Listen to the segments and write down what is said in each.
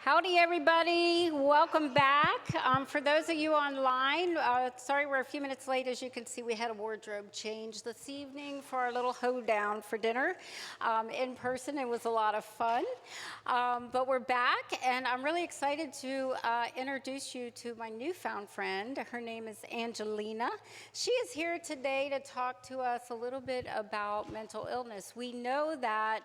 Howdy, everybody. Welcome back. For those of you online, sorry we're a few minutes late. As you can see, we had a wardrobe change this evening for our little hoedown for dinner. In person, it was a lot of fun. But we're back, and I'm really excited to introduce you to my newfound friend. Her name is Angelina. She is here today to talk to us a little bit about mental illness. We know that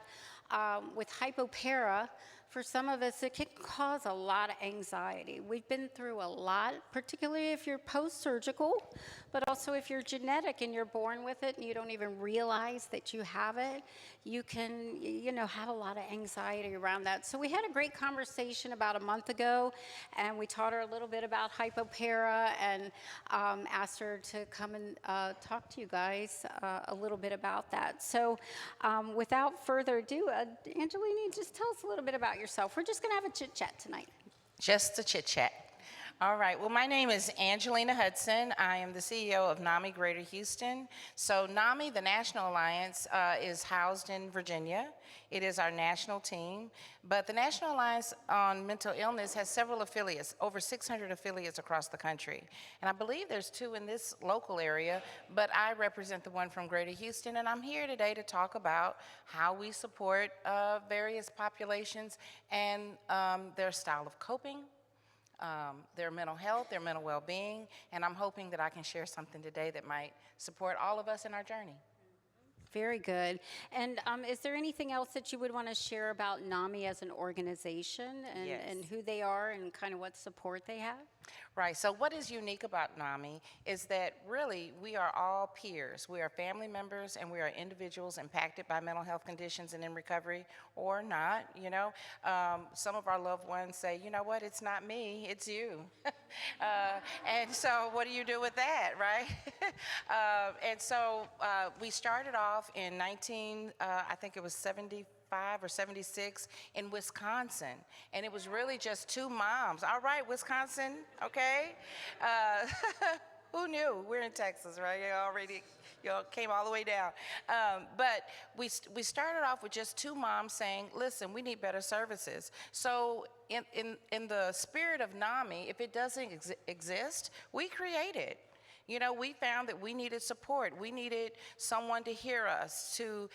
with hypopara, for some of us, it can cause a lot of anxiety. We've been through a lot, particularly if you're post-surgical, but also if you're genetic and you're born with it and you don't even realize that you have it, you can, have a lot of anxiety around that. So we had a great conversation about a month ago, and we taught her a little bit about hypopara and asked her to come and talk to you guys a little bit about that. So without further ado, Angelina, just tell us a little bit about yourself. We're just going to have a chit-chat tonight. Just a chit-chat. All right. Well, my name is Angelina Hudson. I am the CEO of NAMI Greater Houston. So NAMI, the National Alliance, is housed in Virginia. It is our national team. But the National Alliance on Mental Illness has several affiliates, over 600 affiliates across the country. And I believe there's 2 in this local area, but I represent the one from Greater Houston. And I'm here today to talk about how we support various populations and their style of coping, their mental health, their mental well-being, and I'm hoping that I can share something today that might support all of us in our journey. Very good. And is there anything else that you would want to share about NAMI as an organization and, Yes. and who they are and kind of what support they have? Right, so what is unique about NAMI is that really we are all peers. We are family members and we are individuals impacted by mental health conditions and in recovery or not, Some of our loved ones say, you know what, it's not me, it's you. And so what do you do with that, right? And so we started off in I think it was 75 or 76 in Wisconsin, and it was really just 2 moms. All right, Wisconsin, okay? Who knew? We're in Texas, right? Y'all came all the way down. But we started off with just 2 moms saying, listen, we need better services. So in the spirit of NAMI, if it doesn't exist, we create it. We found that we needed support. We needed someone to hear us, to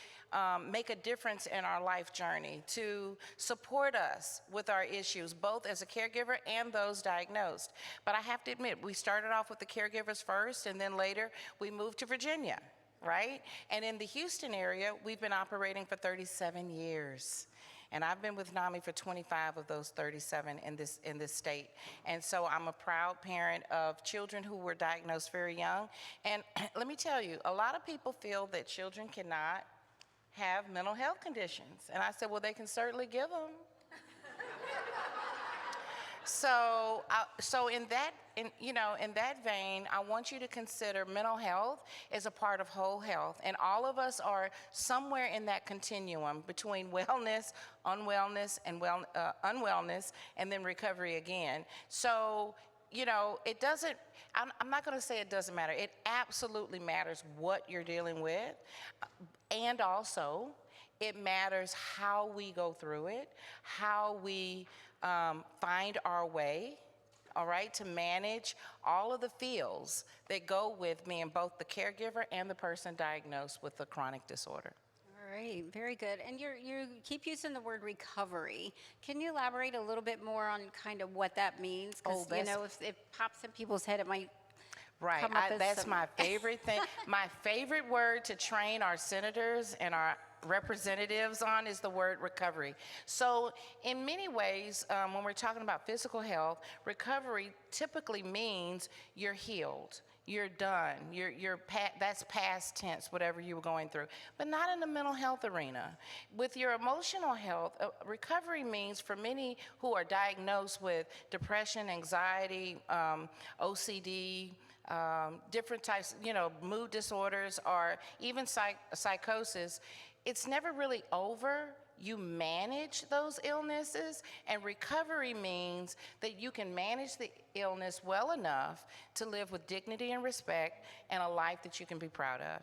make a difference in our life journey, to support us with our issues, both as a caregiver and those diagnosed. But I have to admit, we started off with the caregivers first, and then later we moved to Virginia, right? And in the Houston area, we've been operating for 37 years. And I've been with NAMI for 25 of those 37 in this state. And so I'm a proud parent of children who were diagnosed very young. And let me tell you, a lot of people feel that children cannot have mental health conditions. And I said, well, they can certainly give them. So in that vein, I want you to consider mental health as a part of whole health, and all of us are somewhere in that continuum between wellness, unwellness, and unwellness, and then recovery again. So, it doesn't. I'm not going to say it doesn't matter. It absolutely matters what you're dealing with, and also it matters how we go through it, how we find our way, all right, to manage all of the feels that go with being both the caregiver and the person diagnosed with a chronic disorder. All right, very good. And you keep using the word recovery. Can you elaborate a little bit more on kind of what that means? Because, if it pops in people's head, it might right. come up as that's my favorite thing. My favorite word to train our senators and our representatives on is the word recovery. So in many ways, when we're talking about physical health, recovery typically means you're healed, you're done, that's past tense, whatever you were going through, but not in the mental health arena. With your emotional health, recovery means for many who are diagnosed with depression, anxiety, OCD, different types, mood disorders, or even psychosis, it's never really over. You manage those illnesses, and recovery means that you can manage the illness well enough to live with dignity and respect and a life that you can be proud of.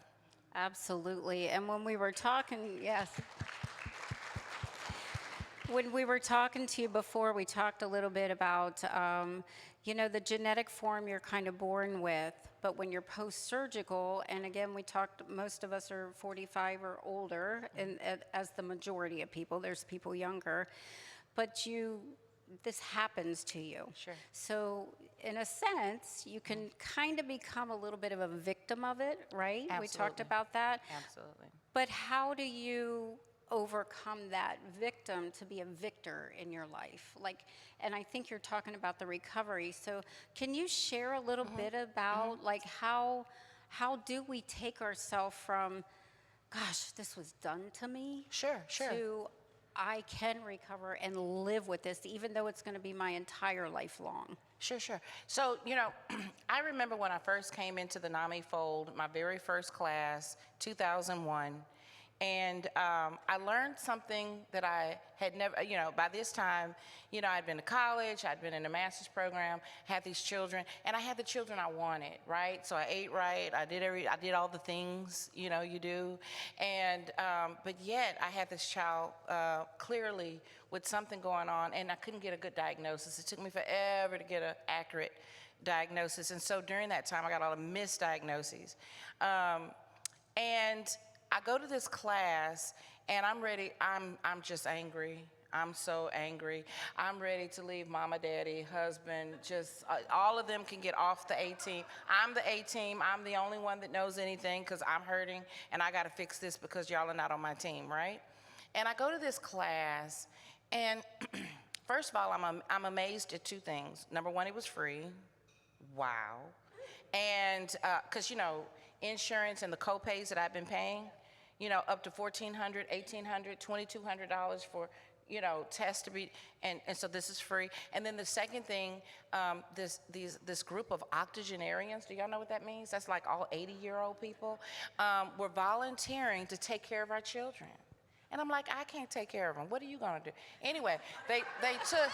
Absolutely. And when we were talking, yes. When we were talking to you before, we talked a little bit about, the genetic form you're kind of born with, but when you're post-surgical, and again, we talked, most of us are 45 or older, and as the majority of people, there's people younger, but this happens to you. Sure. So in a sense, you can kind of become a little bit of a victim of it, right? We talked Absolutely. about that. Absolutely. But how do you overcome that victim to be a victor in your life? And I think you're talking about the recovery. So can you share a little bit about how do we take ourselves from, gosh, this was done to me? Sure, sure. To I can recover and live with this, even though it's going to be my entire life long. Sure, sure. So, I remember when I first came into the NAMI fold, my very first class, 2001, and I learned something that I had never, by this time, I'd been to college, I'd been in a master's program, had these children, and I had the children I wanted, right? So I ate right, I did all the things, you do, and, but yet I had this child clearly with something going on, and I couldn't get a good diagnosis. It took me forever to get an accurate diagnosis, and so during that time, I got all the misdiagnoses. And I go to this class, and I'm ready. I'm just angry. I'm so angry. I'm ready to leave mama, daddy, husband, just all of them can get off the A team. I'm the A team. I'm the only one that knows anything because I'm hurting, and I got to fix this because y'all are not on my team, right? And I go to this class, and first of all, I'm amazed at two things. Number one, it was free. Wow. And because, insurance and the co-pays that I've been paying, up to $1,400, $1,800, $2,200 for, tests to be, and so this is free. And then the second thing, this group of octogenarians, do y'all know what that means? That's like all 80-year-old people, were volunteering to take care of our children. And I'm like, I can't take care of them. What are you gonna do? Anyway, they took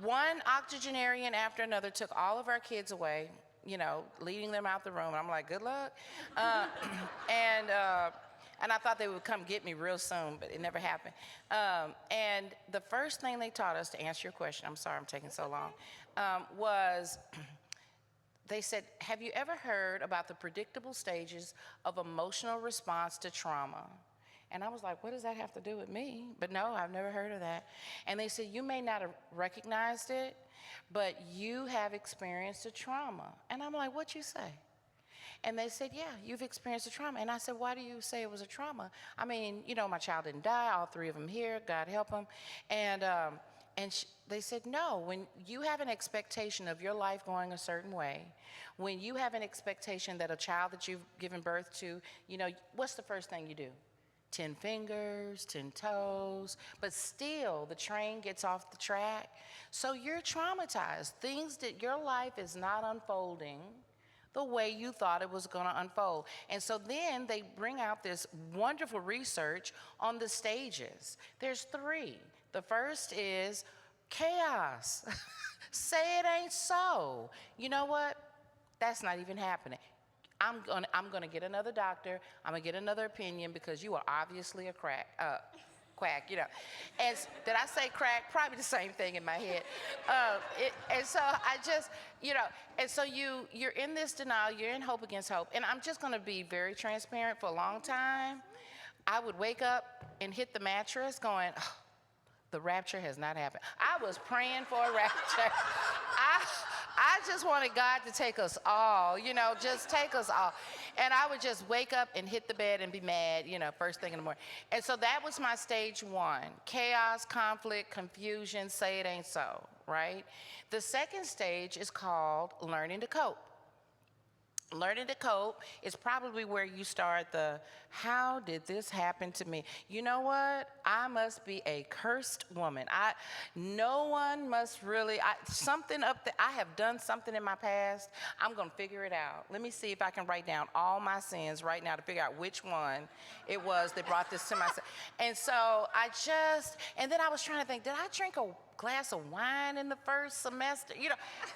one octogenarian after another, took all of our kids away, leading them out the room. And I'm like, good luck. And I thought they would come get me real soon, but it never happened. And the first thing they taught us, to answer your question, I'm sorry I'm taking so long, was they said, have you ever heard about the predictable stages of emotional response to trauma? And I was like, what does that have to do with me? But no, I've never heard of that. And they said, you may not have recognized it, but you have experienced a trauma. And I'm like, what you say? And they said, yeah, you've experienced a trauma. And I said, why do you say it was a trauma? I mean, my child didn't die, all three of them here, God help them. And they said, no, when you have an expectation of your life going a certain way, when you have an expectation that a child that you've given birth to, what's the first thing you do? 10 fingers, 10 toes, but still the train gets off the track. So you're traumatized. Things that your life is not unfolding the way you thought it was gonna unfold. And so then they bring out this wonderful research on the stages. There's three. The first is chaos. Say it ain't so. You know what? That's not even happening. I'm gonna get another doctor. I'm gonna get another opinion because you are obviously a quack. And did I say crack? Probably the same thing in my head. And so I just, and so you're in this denial. You're in hope against hope. And I'm just gonna be very transparent. For a long time, I would wake up and hit the mattress, going, oh, the rapture has not happened. I was praying for a rapture. I just wanted God to take us all, just take us all. And I would just wake up and hit the bed and be mad, first thing in the morning. And so that was my stage one: chaos, conflict, confusion, say it ain't so, right? The second stage is called learning to cope. Learning to cope is probably where you start the, how did this happen to me? You know what? I must be a cursed woman. No one must really, something up there, I have done something in my past. I'm gonna figure it out. Let me see if I can write down all my sins right now to figure out which one it was that brought this to myself. And so and then I was trying to think, did I drink a glass of wine in the first semester,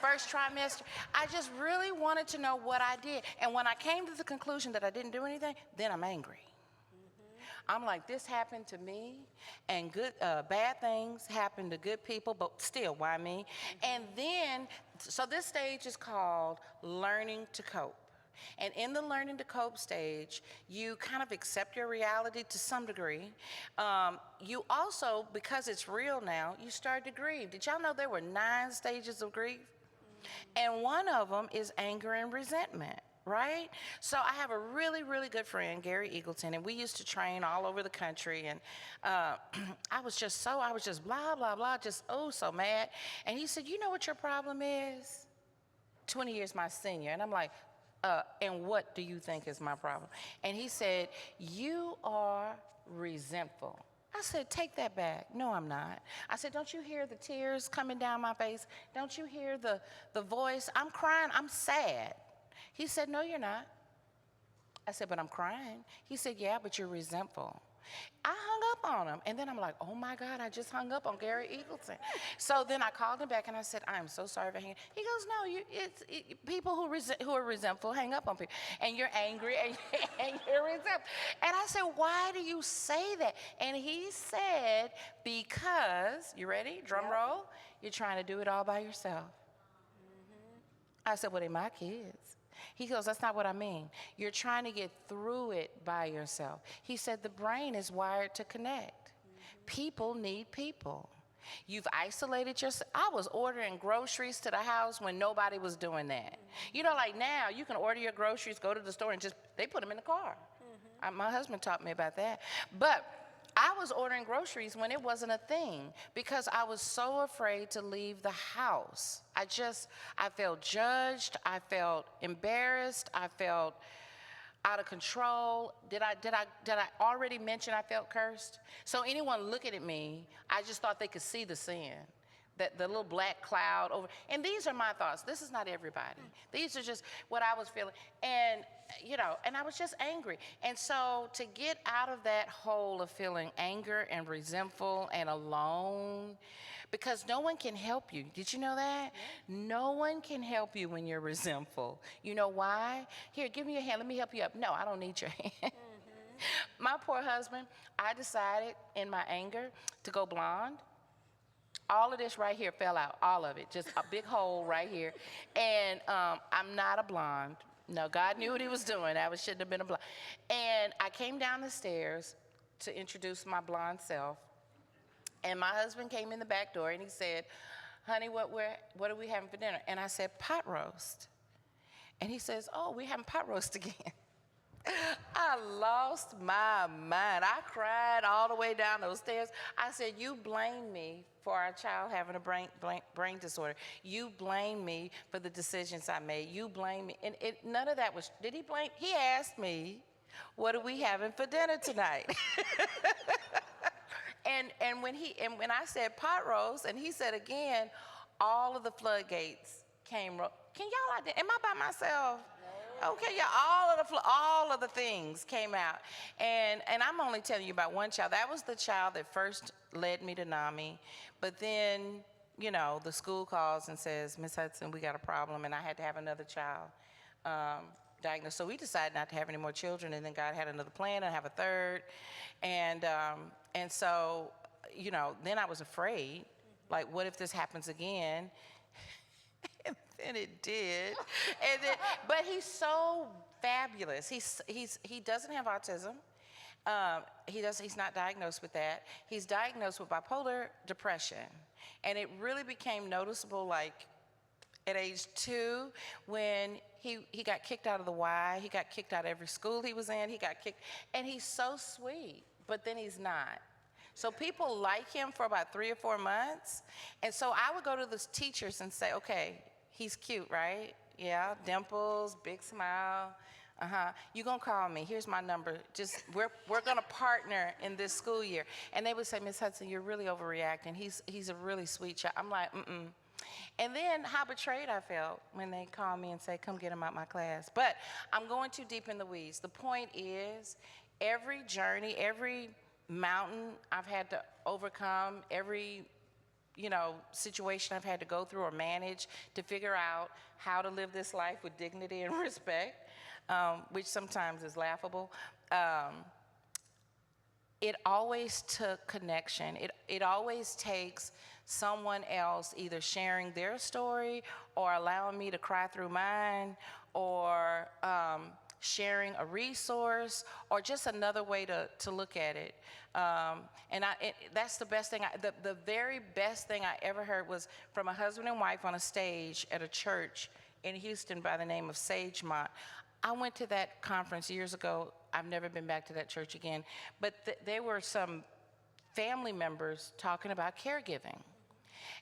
first trimester? I just really wanted to know what I did. And when I came to the conclusion that I didn't do anything, then I'm angry. I'm like, this happened to me, and bad things happen to good people, but still, why me? And then, so this stage is called learning to cope. And in the learning to cope stage, you kind of accept your reality to some degree. You also, because it's real now, you start to grieve. Did y'all know there were 9 stages of grief? And one of them is anger and resentment, right? So I have a really, really good friend, Gary Eagleton, and we used to train all over the country. And I was just blah, blah, blah, just so mad. And he said, you know what your problem is? 20 years my senior. And I'm like, and what do you think is my problem? And he said, you are resentful. I said, take that back. No, I'm not. I said, don't you hear the tears coming down my face? Don't you hear the voice? I'm crying. I'm sad. He said, no, you're not. I said, but I'm crying. He said, yeah, but you're resentful. I hung up on him, and then I'm like, oh my God, I just hung up on Gary Eagleton. So then I called him back and I said, I'm so sorry for hanging. He goes, no, people who are resentful hang up on people, and you're angry and you're resentful. And I said, why do you say that? And he said, because, you ready? Drum roll, you're trying to do it all by yourself. I said, well, they're my kids. He goes, that's not what I mean. You're trying to get through it by yourself. He said, the brain is wired to connect. People need people. You've isolated yourself. I was ordering groceries to the house when nobody was doing that. You know, like now, you can order your groceries, go to the store, and they put them in the car. My husband taught me about that. But I was ordering groceries when it wasn't a thing because I was so afraid to leave the house. I felt judged. I felt embarrassed. I felt out of control. Did I already mention I felt cursed? So anyone looking at me, I just thought they could see the sin. That the little black cloud over, and these are my thoughts. This is not everybody. These are just what I was feeling. And, and I was just angry. And so to get out of that hole of feeling anger and resentful and alone, because no one can help you. Did you know that? Yeah. No one can help you when you're resentful. You know why? Here, give me your hand. Let me help you up. No, I don't need your hand. My poor husband, I decided in my anger to go blonde. All of this right here fell out, all of it, just a big hole right here. And I'm not a blonde. No, God knew what he was doing. I shouldn't have been a blonde. And I came down the stairs to introduce my blonde self. And my husband came in the back door and he said, honey, what are we having for dinner? And I said, pot roast. And he says, oh, we're having pot roast again. I lost my mind. I cried all the way down those stairs. I said, you blame me for our child having a brain disorder. You blame me for the decisions I made. You blame me. And none of that was, did he blame? He asked me, what are we having for dinner tonight? and when I said pot roast, and he said again, all of the floodgates came. Can y'all, am I by myself? Okay, yeah, all of the things came out. And I'm only telling you about one child. That was the child that first led me to NAMI. But then, the school calls and says, Miss Hudson, we got a problem. And I had to have another child diagnosed. So we decided not to have any more children. And then God had another plan and have a third. And so, then I was afraid. Like, what if this happens again? And it did. But he's so fabulous. He doesn't have autism. He's not diagnosed with that. He's diagnosed with bipolar depression. And it really became noticeable like at age 2 when he got kicked out of the Y. He got kicked out of every school he was in. He got kicked. And he's so sweet, but then he's not. So people like him for about 3 or 4 months. And so I would go to the teachers and say, okay, he's cute, right? Yeah, dimples, big smile. You gonna call me? Here's my number. Just we're gonna partner in this school year. And they would say, Miss Hudson, you're really overreacting. He's a really sweet child. I'm like, mm-mm. And then how betrayed I felt when they call me and say, come get him out my class. But I'm going too deep in the weeds. The point is, every journey, every mountain I've had to overcome, every situation I've had to go through or manage to figure out how to live this life with dignity and respect, which sometimes is laughable. it always took connection. It always takes someone else either sharing their story or allowing me to cry through mine, or sharing a resource, or just another way to look at it. That's the best thing. The very best thing I ever heard was from a husband and wife on a stage at a church in Houston by the name of Sagemont. I went to that conference years ago. I've never been back to that church again. But there were some family members talking about caregiving.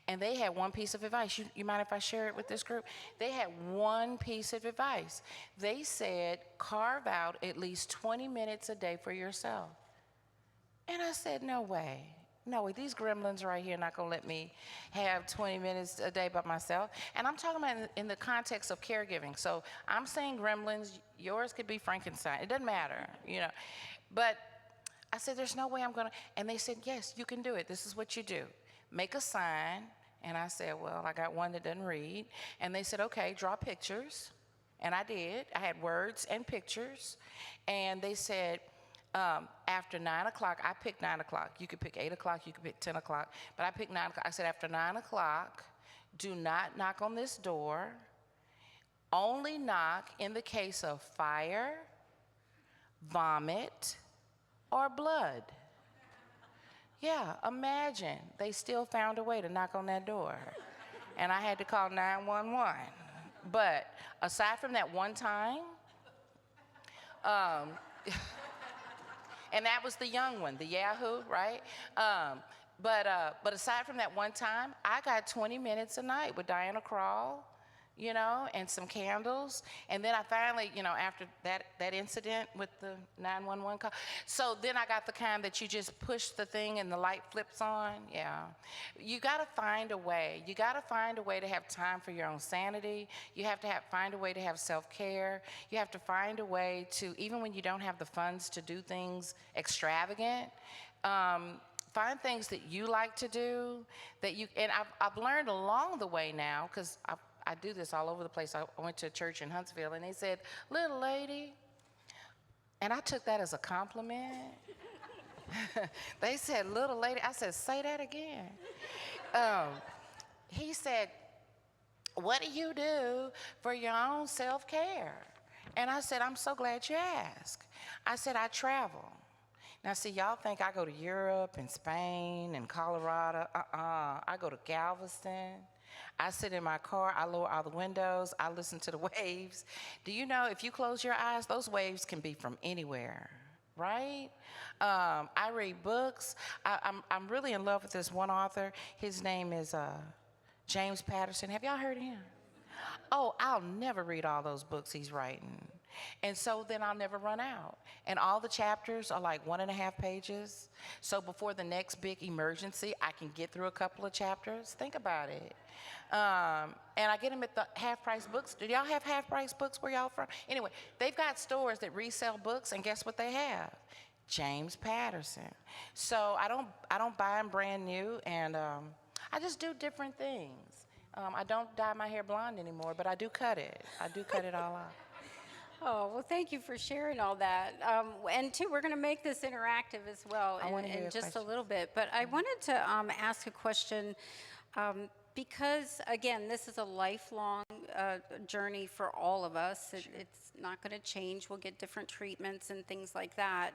And they had one piece of advice. You mind if I share it with this group? They had one piece of advice. They said, carve out at least 20 minutes a day for yourself. And I said, no way. No way, these gremlins right here are not gonna let me have 20 minutes a day by myself. And I'm talking about in the context of caregiving. So I'm saying gremlins, yours could be Frankenstein. It doesn't matter, you know. But I said, there's no way I'm gonna, and they said, yes, you can do it. This is what you do. Make a sign. And I said, well, I got one that doesn't read. And they said, okay, draw pictures. And I did. I had words and pictures. And they said, after 9 o'clock, I picked 9 o'clock. You could pick 8 o'clock, you could pick 10 o'clock, but I picked 9 o'clock. I said, after 9 o'clock, do not knock on this door. Only knock in the case of fire, vomit, or blood. Yeah, imagine they still found a way to knock on that door. And I had to call 911. But aside from that one time, and that was the young one, the Yahoo, right? But aside from that one time, I got 20 minutes a night with Diana Krall, you know, and some candles. And then I finally, you know, after that incident with the 911 call, so then I got the kind that you just push the thing and the light flips on. Yeah. You gotta find a way. You gotta find a way to have time for your own sanity. You have to find a way to have self-care. You have to find a way to, even when you don't have the funds to do things extravagant, find things that you like to do, that you, and I've learned along the way now, because I do this all over the place. I went to a church in Huntsville, and they said, little lady, and I took that as a compliment. They said, little lady. I said, say that again. He said, what do you do for your own self-care? And I said, I'm so glad you asked. I said, I travel. Now, see, y'all think I go to Europe and Spain and Colorado. I go to Galveston. I sit in my car, I lower all the windows, I listen to the waves. Do you know, if you close your eyes, those waves can be from anywhere, right? I read books. I'm really in love with this one author. His name is James Patterson. Have y'all heard of him? Oh, I'll never read all those books he's writing. And so then I'll never run out. And all the chapters are like 1.5 pages. So before the next big emergency, I can get through a couple of chapters. Think about it. And I get them at the half-price books. Do y'all have half-price books where y'all from? Anyway, they've got stores that resell books, and guess what they have? James Patterson. So I don't buy them brand new, and I just do different things. I don't dye my hair blonde anymore, but I do cut it. I do cut it all off. Oh, well, thank you for sharing all that. And two, we're going to make this interactive as well in just a little bit. But I wanted to ask a question because, again, this is a lifelong journey for all of us. It's not going to change. We'll get different treatments and things like that.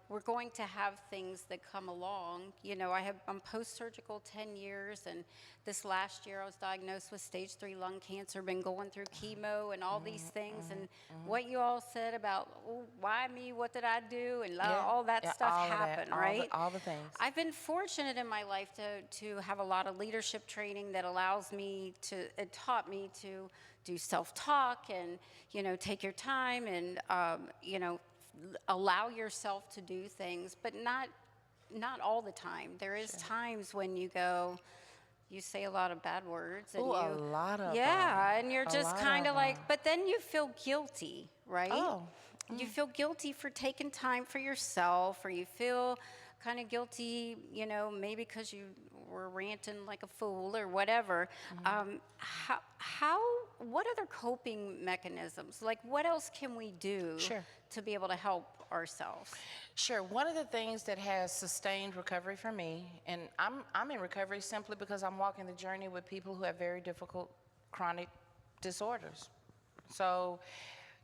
We're going to have things that come along. You know, I'm post-surgical 10 years, and this last year I was diagnosed with stage 3 lung cancer, been going through chemo and all these things, and what you all said about, oh, why me, what did I do, and all that stuff happened, right? All the things. I've been fortunate in my life to have a lot of leadership training that allows me it taught me to do self-talk and, you know, take your time and, you know, allow yourself to do things, but not all the time. There is times when you say a lot of bad words. And a lot of and you're just kind of like, but then you feel guilty, right? Oh. You feel guilty for taking time for yourself, or you feel kind of guilty, you know, maybe because you we're ranting like a fool or whatever. What other coping mechanisms, like what else can we do Sure. to be able to help ourselves? Sure. One of the things that has sustained recovery for me, and I'm in recovery simply because I'm walking the journey with people who have very difficult chronic disorders. So,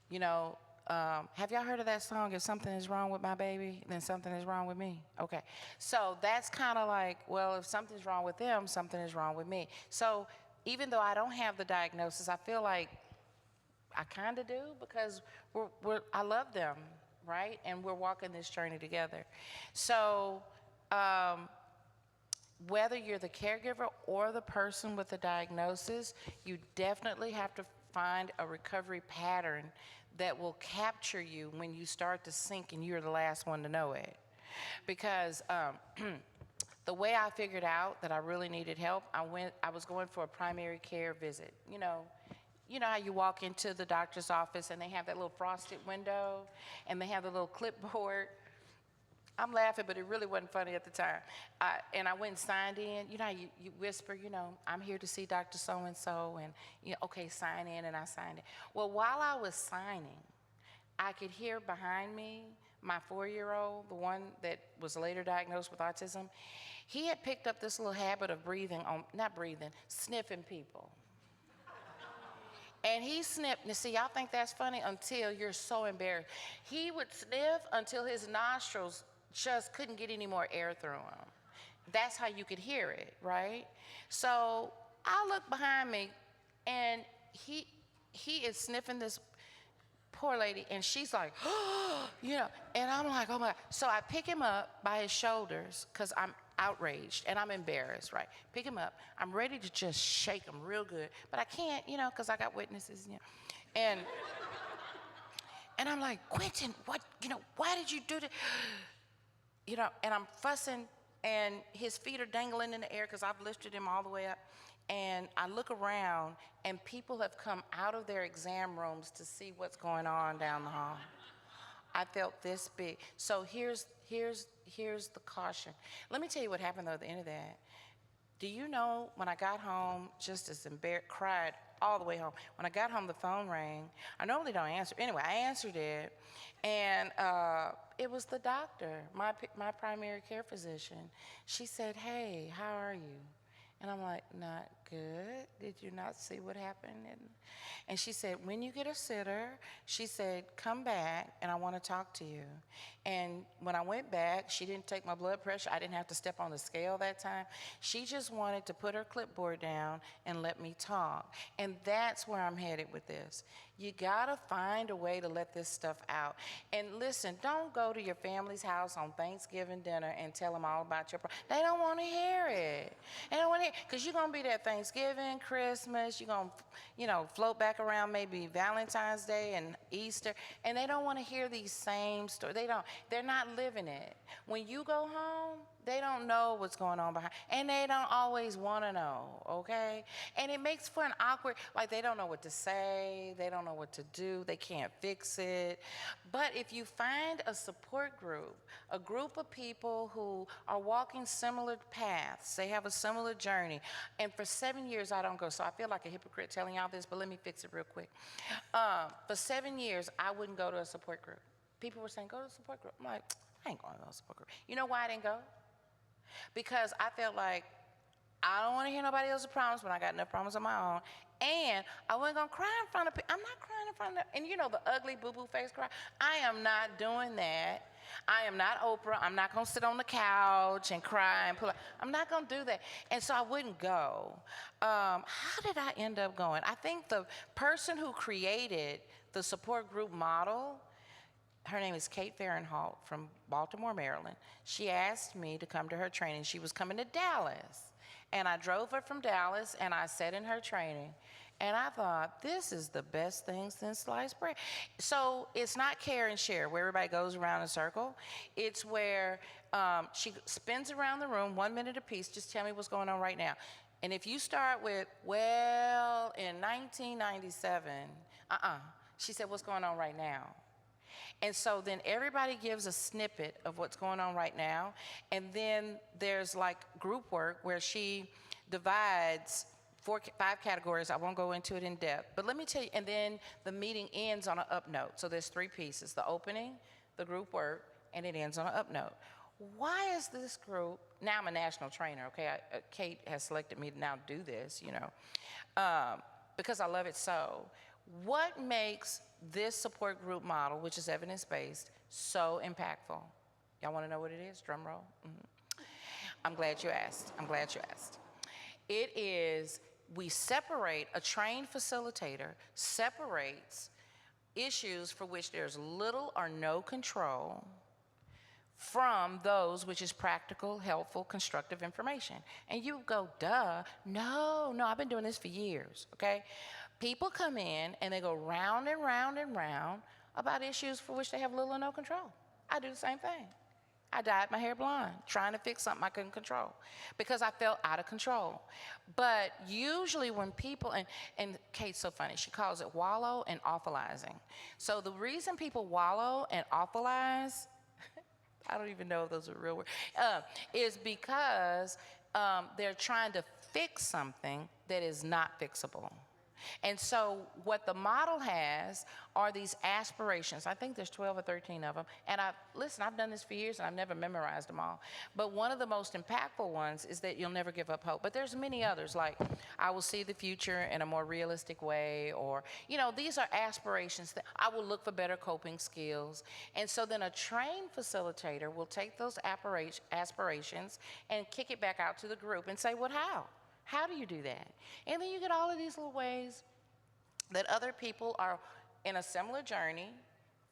you know, have y'all heard of that song, If Something Is Wrong With My Baby, Then Something Is Wrong With Me? Okay. So that's kind of like, well, if something's wrong with them, something is wrong with me. So even though I don't have the diagnosis, I feel like I kind of do because I love them, right? And we're walking this journey together. So whether you're the caregiver or the person with the diagnosis, you definitely have to find a recovery pattern that will capture you when you start to sink and you're the last one to know it. Because the way I figured out that I really needed help, I was going for a primary care visit. You know how you walk into the doctor's office and they have that little frosted window and they have the little clipboard. I'm laughing, but it really wasn't funny at the time. And I went and signed in. You know how you whisper, I'm here to see Dr. So-and-so, and okay, sign in, and I signed in. Well, while I was signing, I could hear behind me my 4-year-old, the one that was later diagnosed with autism. He had picked up this little habit of sniffing people. And he sniffed, and see, y'all think that's funny until you're so embarrassed. He would sniff until his nostrils just couldn't get any more air through them. That's how you could hear it, right? So I look behind me, and he is sniffing this poor lady, and she's like, and I'm like, oh my. So I pick him up by his shoulders, because I'm outraged, and I'm embarrassed, right? Pick him up. I'm ready to just shake him real good, but I can't, because I got witnesses, And I'm like, Quentin, what, why did you do that? And I'm fussing, and his feet are dangling in the air because I've lifted him all the way up. And I look around, and people have come out of their exam rooms to see what's going on down the hall. I felt this big. So here's the caution. Let me tell you what happened, though, at the end of that. Do you know, when I got home, just as embarrassed, cried all the way home. When I got home, the phone rang. I normally don't answer. Anyway, I answered it, and it was the doctor, my primary care physician. She said, "Hey, how are you?" And I'm like, "Not good. Did you not see what happened?" And she said, "When you get a sitter," she said, "come back, and I want to talk to you." And when I went back, she didn't take my blood pressure. I didn't have to step on the scale that time. She just wanted to put her clipboard down and let me talk. And that's where I'm headed with this. You gotta find a way to let this stuff out. And listen, don't go to your family's house on Thanksgiving dinner and tell them all about your problem. They don't want to hear it. They don't want to hear, because you're gonna be there Thanksgiving, Christmas. You're gonna, float back around maybe Valentine's Day and Easter, and they don't want to hear these same stories. They're not living it. When you go home, they don't know what's going on behind, and they don't always want to know, okay? And it makes for an awkward, like they don't know what to say, they don't know what to do, they can't fix it. But if you find a support group, a group of people who are walking similar paths, they have a similar journey, and for 7 years I don't go, so I feel like a hypocrite telling y'all this, but let me fix it real quick. For 7 years, I wouldn't go to a support group. People were saying, go to a support group. I'm like, I ain't going to a support group. You know why I didn't go? Because I felt like I don't want to hear nobody else's problems when I got enough problems of my own. And I wasn't going to cry in front of people. I'm not crying in front of, and the ugly boo-boo face cry. I am not doing that. I am not Oprah. I'm not going to sit on the couch and cry and pull up. I'm not going to do that. And so I wouldn't go. How did I end up going? I think the person who created the support group model, her name is Kate Fahrenholt from Baltimore, Maryland. She asked me to come to her training. She was coming to Dallas. And I drove her from Dallas, and I sat in her training. And I thought, this is the best thing since sliced bread. So it's not care and share, where everybody goes around in a circle. It's where she spins around the room 1 minute apiece. Just tell me what's going on right now. And if you start with, well, in 1997, she said, what's going on right now? And so then everybody gives a snippet of what's going on right now. And then there's like group work where she divides 5 categories. I won't go into it in depth. But let me tell you, and then the meeting ends on an up note. So there's 3 pieces: the opening, the group work, and it ends on an up note. Why is this group, now I'm a national trainer, okay? Kate has selected me to now do this, because I love it so. What makes this support group model, which is evidence-based, so impactful? Y'all want to know what it is? Drum roll. I'm glad you asked. It is, we separate, a trained facilitator separates issues for which there's little or no control from those which is practical, helpful, constructive information. And you go, duh, no, I've been doing this for years, okay? People come in and they go round and round and round about issues for which they have little or no control. I do the same thing. I dyed my hair blonde, trying to fix something I couldn't control because I felt out of control. But usually when people, and Kate's so funny, she calls it wallow and awfulizing. So the reason people wallow and awfulize, I don't even know if those are real words, is because they're trying to fix something that is not fixable. And so what the model has are these aspirations. I think there's 12 or 13 of them. And I've done this for years and I've never memorized them all. But one of the most impactful ones is that you'll never give up hope. But there's many others, like I will see the future in a more realistic way, or, these are aspirations that I will look for better coping skills. And so then a trained facilitator will take those aspirations and kick it back out to the group and say, how? How do you do that? And then you get all of these little ways that other people are in a similar journey,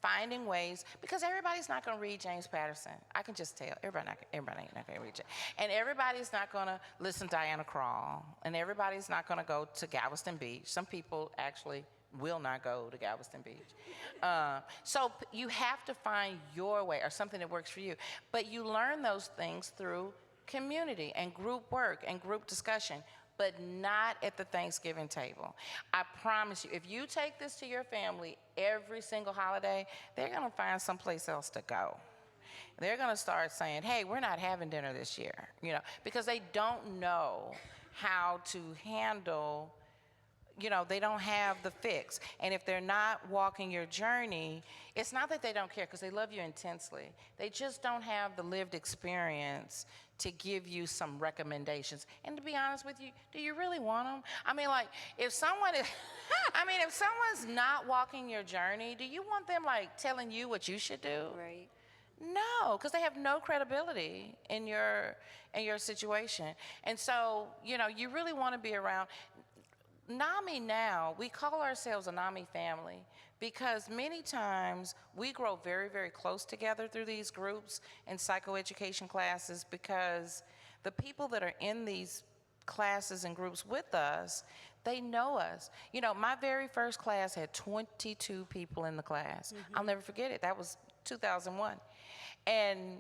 finding ways, because everybody's not going to read James Patterson. I can just tell. Everybody ain't not going to read it. And everybody's not going to listen to Diana Krall. And everybody's not going to go to Galveston Beach. Some people actually will not go to Galveston Beach. So you have to find your way or something that works for you. But you learn those things through community and group work and group discussion, but not at the Thanksgiving table. I promise you, if you take this to your family every single holiday, they're going to find someplace else to go. They're going to start saying, hey, we're not having dinner this year, because they don't know how to handle, they don't have the fix. And if they're not walking your journey, it's not that they don't care, because they love you intensely. They just don't have the lived experience to give you some recommendations. And to be honest with you, do you really want them? If someone is, if someone's not walking your journey, do you want them telling you what you should do? Right. No, because they have no credibility in your situation. And so, you really want to be around. NAMI now, we call ourselves a NAMI family because many times we grow very, very close together through these groups and psychoeducation classes, because the people that are in these classes and groups with us, they know us. My very first class had 22 people in the class. Mm-hmm. I'll never forget it. That was 2001. And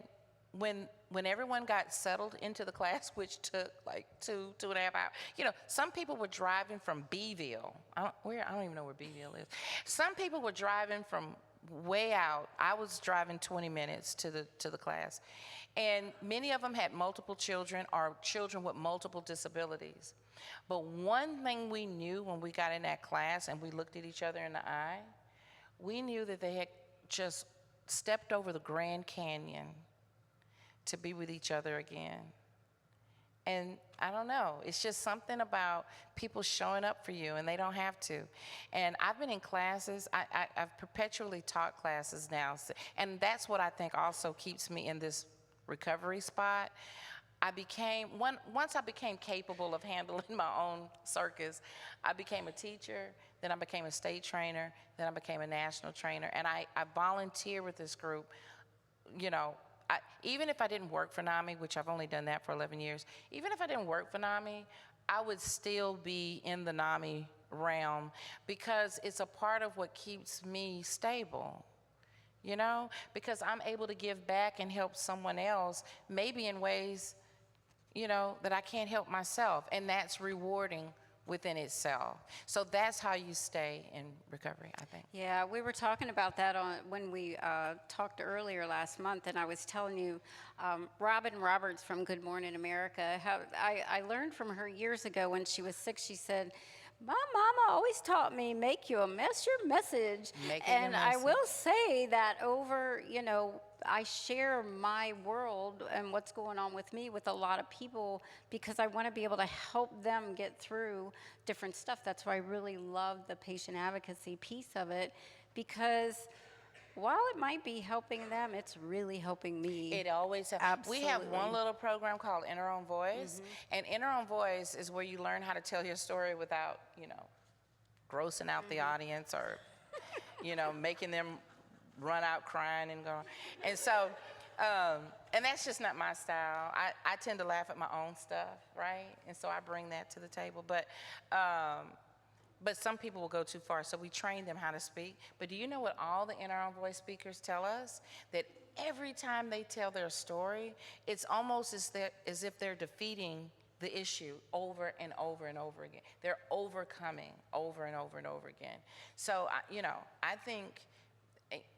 when everyone got settled into the class, which took like 2.5 hours, some people were driving from Beeville. I don't even know where Beeville is. Some people were driving from way out. I was driving 20 minutes to the class. And many of them had multiple children or children with multiple disabilities. But one thing we knew when we got in that class and we looked at each other in the eye, we knew that they had just stepped over the Grand Canyon to be with each other again. And I don't know, it's just something about people showing up for you, and they don't have to. And I've been in classes, I've perpetually taught classes now, and that's what I think also keeps me in this recovery spot. Once I became capable of handling my own circus, I became a teacher, then I became a state trainer, then I became a national trainer, and I volunteer with this group, even if I didn't work for NAMI, which I've only done that for 11 years, even if I didn't work for NAMI, I would still be in the NAMI realm because it's a part of what keeps me stable, because I'm able to give back and help someone else, maybe in ways, that I can't help myself, and that's rewarding within itself. So that's how you stay in recovery, I think. Yeah, we were talking about that when we talked earlier last month, and I was telling you, Robin Roberts from Good Morning America, how I learned from her years ago when she was sick. She said, "My mama always taught me, make your mess your message." Make it your And I will message. say that I share my world and what's going on with me with a lot of people because I want to be able to help them get through different stuff. That's why I really love the patient advocacy piece of it, because while it might be helping them, it's really helping me. It always We have one Absolutely. little program called In Our Own Voice, and In Our Own Voice is where you learn how to tell your story without, grossing out the audience or, making them run out crying and going. And so, and that's just not my style. I tend to laugh at my own stuff, right? And so I bring that to the table. But some people will go too far, so we train them how to speak. But do you know what all the In Our Own Voice speakers tell us? That every time they tell their story, it's almost as if they're defeating the issue over and over and over again. They're overcoming over and over and over again. So, I think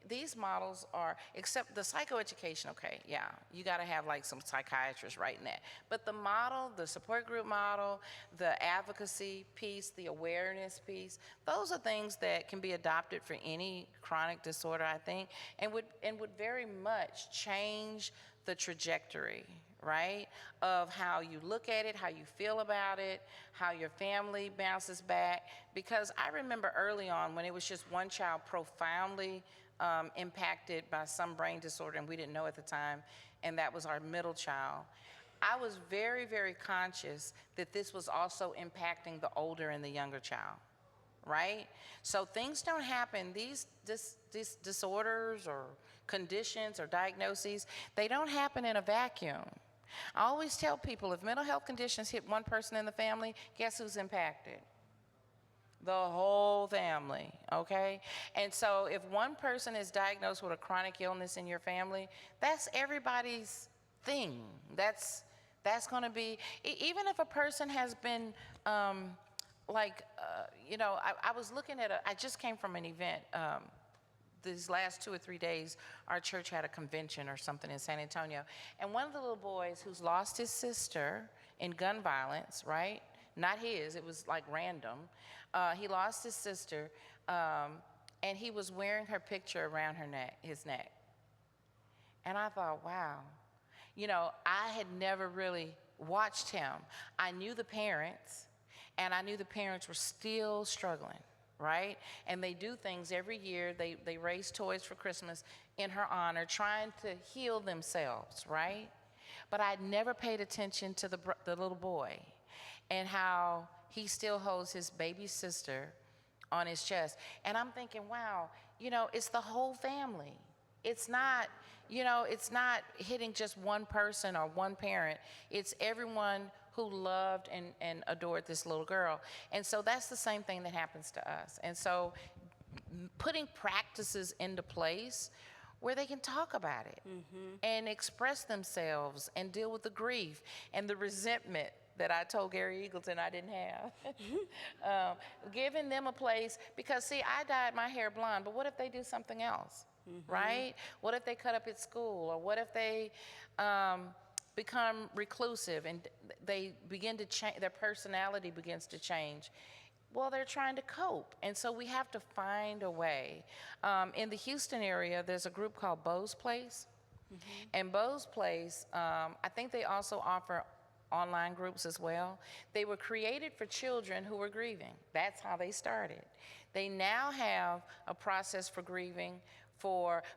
these models are, except the psychoeducation, okay, yeah, you got to have like some psychiatrists writing that. But the model, the support group model, the advocacy piece, the awareness piece, those are things that can be adopted for any chronic disorder, I think, and would very much change the trajectory, right, of how you look at it, how you feel about it, how your family bounces back. Because I remember early on when it was just one child profoundly impacted by some brain disorder, and we didn't know at the time, and that was our middle child. I was very, very conscious that this was also impacting the older and the younger child, right? So things don't happen, these disorders or conditions or diagnoses, they don't happen in a vacuum. I always tell people, if mental health conditions hit one person in the family, guess who's impacted? The whole family, okay? And so if one person is diagnosed with a chronic illness in your family, that's everybody's thing. That's gonna be, even if a person has been, I was looking at I just came from an event, these last 2 or 3 days, our church had a convention or something in San Antonio. And one of the little boys who's lost his sister in gun violence, right? Not his, it was like random. He lost his sister, and he was wearing her picture around his neck. And I thought, wow. I had never really watched him. I knew the parents, and I knew the parents were still struggling, right? And they do things every year. They raise toys for Christmas in her honor, trying to heal themselves, right? But I'd never paid attention to the little boy and how he still holds his baby sister on his chest. And I'm thinking, wow, it's the whole family. It's not, it's not hitting just one person or one parent. It's everyone who loved and adored this little girl. And so that's the same thing that happens to us. And so putting practices into place where they can talk about it and express themselves and deal with the grief and the resentment that I told Gary Eagleton I didn't have. Giving them a place, because see, I dyed my hair blonde, but what if they do something else, right? What if they cut up at school, or what if they become reclusive and they begin to change, their personality begins to change? Well, they're trying to cope, and so we have to find a way. In the Houston area, there's a group called Bo's Place, and Bo's Place, I think they also offer online groups as well. They were created for children who were grieving. That's how they started. They now have a process for grieving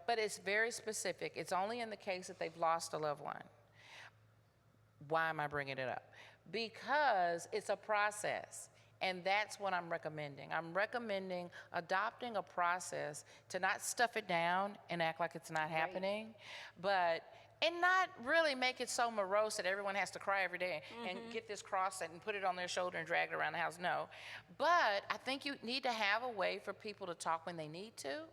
but it's very specific. It's only in the case that they've lost a loved one. Why am I bringing it up? Because it's a process. And that's what I'm recommending. I'm recommending adopting a process to not stuff it down and act like it's not happening, and not really make it so morose that everyone has to cry every day and get this cross and put it on their shoulder and drag it around the house. No. But I think you need to have a way for people to talk when they need to,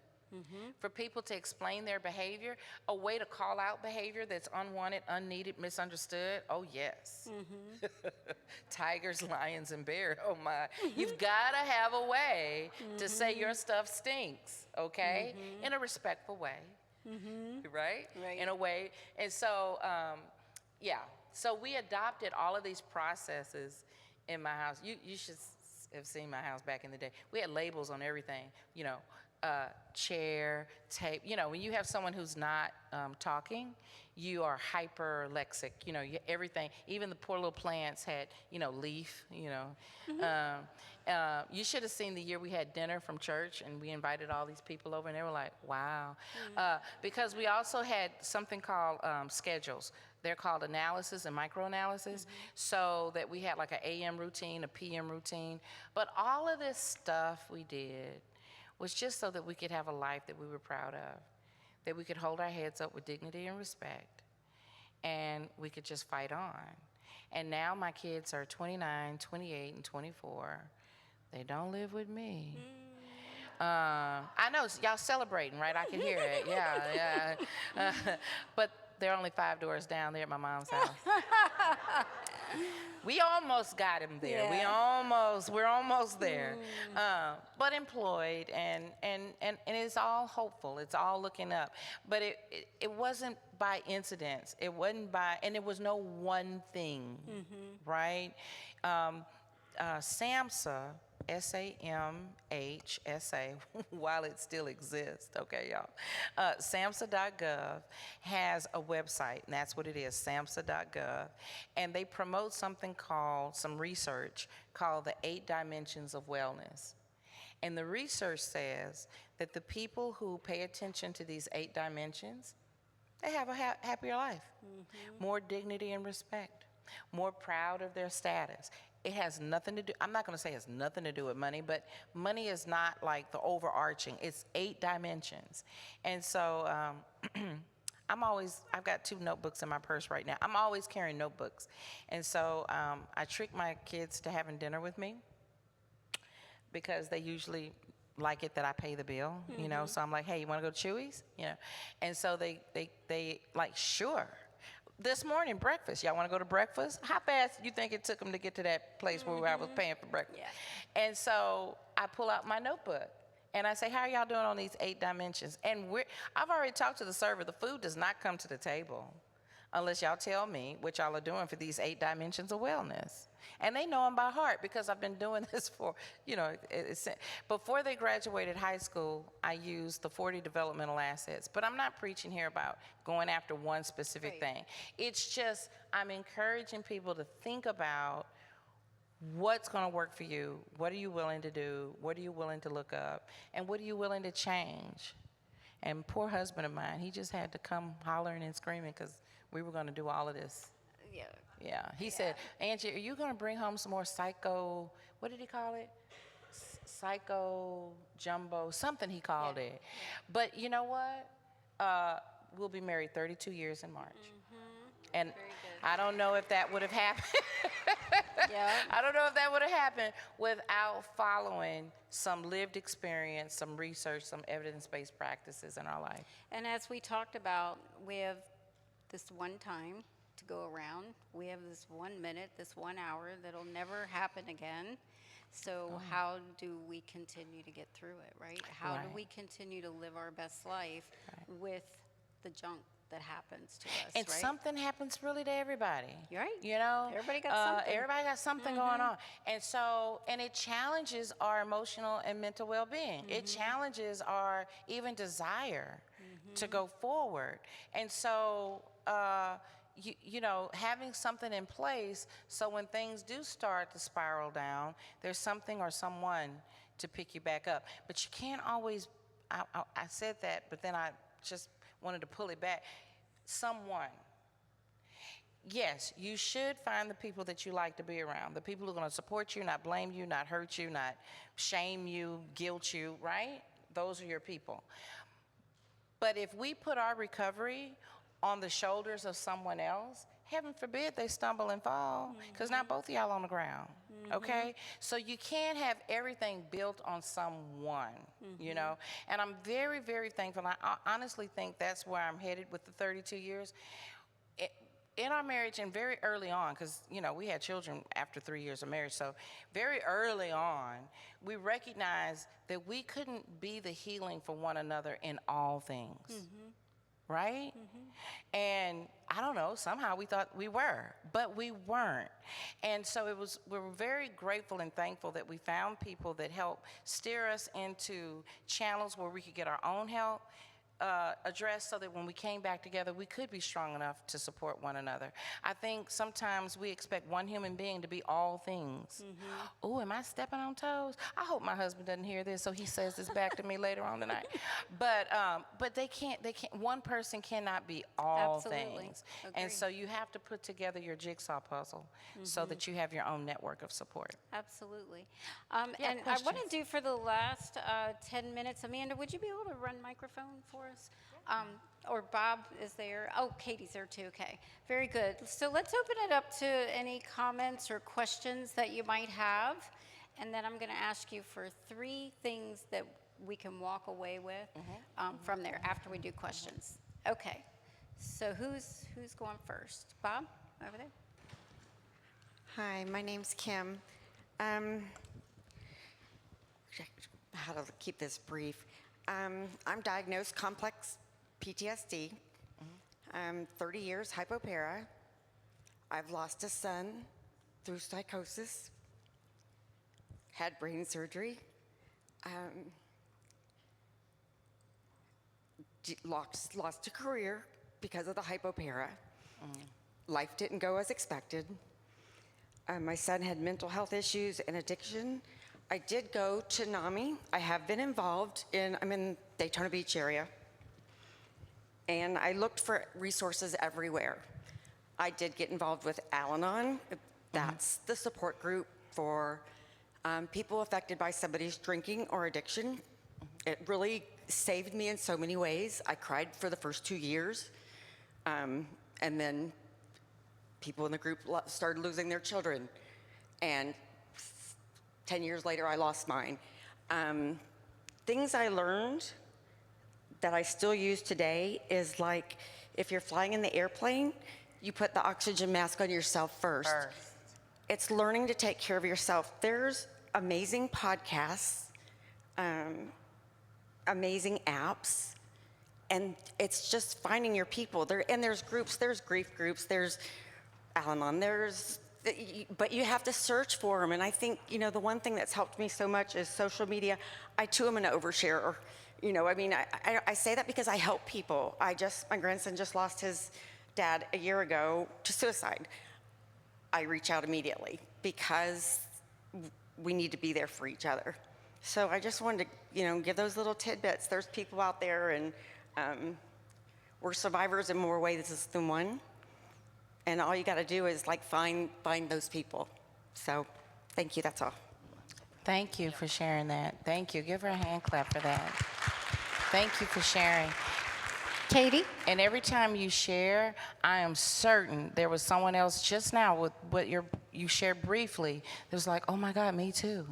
for people to explain their behavior, a way to call out behavior that's unwanted, unneeded, misunderstood. Oh, yes. Tigers, lions, and bears. Oh, my. You've got to have a way to say your stuff stinks, okay? In a respectful way, right? Right. In a way. And so, yeah. So we adopted all of these processes in my house. You should have seen my house back in the day. We had labels on everything, chair, tape. When you have someone who's not talking, you are hyperlexic. Everything, even the poor little plants had, leaf, you should have seen the year we had dinner from church and we invited all these people over and they were like, wow. Because we also had something called schedules. They're called analysis and microanalysis, so that we had like an AM routine, a PM routine. But all of this stuff we did was just so that we could have a life that we were proud of, that we could hold our heads up with dignity and respect, and we could just fight on. And now my kids are 29, 28, and 24. They don't live with me. I know, y'all celebrating, right? I can hear it, yeah. But they're only 5 doors down there at my mom's house. We almost got him there. Yeah. We're almost there. But employed, and it's all hopeful. It's all looking up. But it wasn't by incidents. It wasn't by, and it was no one thing, right? SAMHSA, SAMHSA, while it still exists, okay, y'all. SAMHSA.gov has a website, and that's what it is, SAMHSA.gov. And they promote something called, some research called the 8 Dimensions of Wellness. And the research says that the people who pay attention to these 8 dimensions, they have a happier life, more dignity and respect, more proud of their status. It has nothing to do, I'm not going to say it has nothing to do with money, but money is not like the overarching. It's 8 dimensions. And so I've got 2 notebooks in my purse right now. I'm always carrying notebooks. And so I trick my kids to having dinner with me because they usually like it that I pay the bill, So I'm like, hey, you want to go to Chewy's? And so they like, sure. This morning, breakfast. Y'all want to go to breakfast? How fast do you think it took them to get to that place where I was paying for breakfast? Yeah. And so I pull out my notebook and I say, how are y'all doing on these 8 dimensions? And I've already talked to the server. The food does not come to the table unless y'all tell me what y'all are doing for these 8 dimensions of wellness. And they know them by heart because I've been doing this for, before they graduated high school, I used the 40 developmental assets. But I'm not preaching here about going after one specific thing. It's just, I'm encouraging people to think about what's going to work for you. What are you willing to do? What are you willing to look up? And what are you willing to change? And poor husband of mine, he just had to come hollering and screaming because we were going to do all of this. Yeah, he said, Angie, are you going to bring home some more psycho, what did he call it? Psycho jumbo, something he called it. But you know what? We'll be married 32 years in March. And I don't know if that would have happened. I don't know if that would have happened without following some lived experience, some research, some evidence-based practices in our life. And as we talked about, we have this one time to go around. We have this 1 minute, this 1 hour that'll never happen again. So how do we continue to get through it, right? How do we continue to live our best life with the junk that happens to us, And something happens really to everybody. You're right. Everybody got something. Everybody got something going on. And so, and it challenges our emotional and mental well-being. It challenges our even desire to go forward. And so, having something in place so when things do start to spiral down, there's something or someone to pick you back up. But you can't always, I said that, but then I just wanted to pull it back. Someone. Yes, you should find the people that you like to be around, the people who are going to support you, not blame you, not hurt you, not shame you, guilt you, right? Those are your people. But if we put our recovery on the shoulders of someone else, heaven forbid they stumble and fall, because not both of y'all on the ground, okay? So you can't have everything built on someone, you know? And I'm very, very thankful. I honestly think that's where I'm headed with the 32 years. In our marriage and very early on, because, you know, we had children after 3 years of marriage, so very early on, we recognized that we couldn't be the healing for one another in all things. Right? And I don't know, somehow we thought we were, but we weren't. And so we were very grateful and thankful that we found people that helped steer us into channels where we could get our own help addressed, so that when we came back together, we could be strong enough to support one another. I think sometimes we expect one human being to be all things. Oh, am I stepping on toes? I hope my husband doesn't hear this, so he says this back to me later on tonight. But they can't, one person cannot be all Absolutely. things. Agree. And so you have to put together your jigsaw puzzle so that you have your own network of support. Absolutely. Yeah, And I want to questions? do for the last 10 minutes, Amanda, would you be able to run microphone for us? Or Bob is there. Oh, Katie's there too. Okay, very good. So let's open it up to any comments or questions that you might have. And then I'm going to ask you for 3 things that we can walk away with from there after we do questions. Okay, so who's going first? Bob, over there. Hi, my name's Kim. How to keep this brief. I'm diagnosed complex PTSD. 30 years hypopara. I've lost a son through psychosis. Had brain surgery. Lost a career because of the hypopara. Life didn't go as expected. My son had mental health issues and addiction. I did go to NAMI. I have been involved I'm in Daytona Beach area. And I looked for resources everywhere. I did get involved with Al-Anon. That's the support group for people affected by somebody's drinking or addiction. It really saved me in so many ways. I cried for the first 2 years. And then people in the group started losing their children. And 10 years later, I lost mine. Things I learned that I still use today is like, if you're flying in the airplane, you put the oxygen mask on yourself first. It's learning to take care of yourself. There's amazing podcasts, amazing apps, and it's just finding your people. There's groups, there's grief groups, there's Al-Anon, but you have to search for them. And I think, the one thing that's helped me so much is social media. I too am an oversharer. I say that because I help people. My grandson just lost his dad a year ago to suicide. I reach out immediately because we need to be there for each other. So I just wanted to, give those little tidbits. There's people out there, and we're survivors in more ways than one. And all you got to do is find those people. So thank you, that's all. Thank you for sharing that. Thank you. Give her a hand clap for that. Thank you for sharing. Katie? And every time you share, I am certain there was someone else just now with what you shared briefly. It was like, oh my God, me too.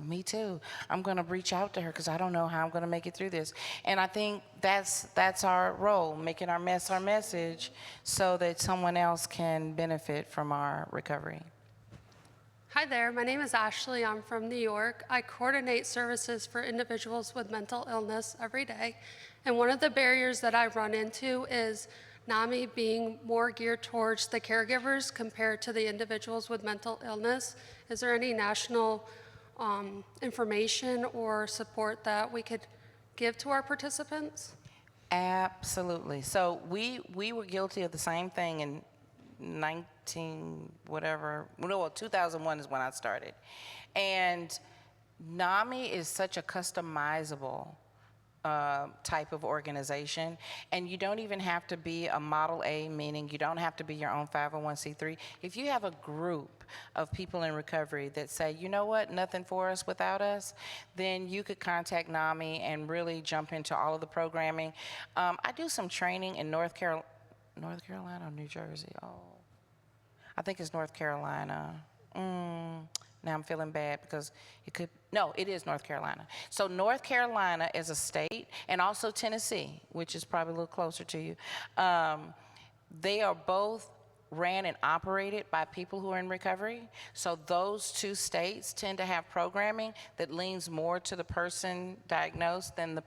I'm going to reach out to her because I don't know how I'm going to make it through this. And I think that's our role, making our mess our message so that someone else can benefit from our recovery. Hi there, my name is Ashley. I'm from New York. I coordinate services for individuals with mental illness every day. And one of the barriers that I run into is NAMI being more geared towards the caregivers compared to the individuals with mental illness. Is there any national information or support that we could give to our participants? Absolutely. So we were guilty of the same thing in 2001 is when I started. And NAMI is such a customizable type of organization, and you don't even have to be a Model A, meaning you don't have to be your own 501c3. If you have a group of people in recovery that say, you know what, nothing for us without us, then you could contact NAMI and really jump into all of the programming. I do some training in North Carolina or New Jersey. I think it's North Carolina. Now I'm feeling bad because it is North Carolina. So North Carolina is a state, and also Tennessee, which is probably a little closer to you. They are both ran and operated by people who are in recovery. So those two states tend to have programming that leans more to the person diagnosed than the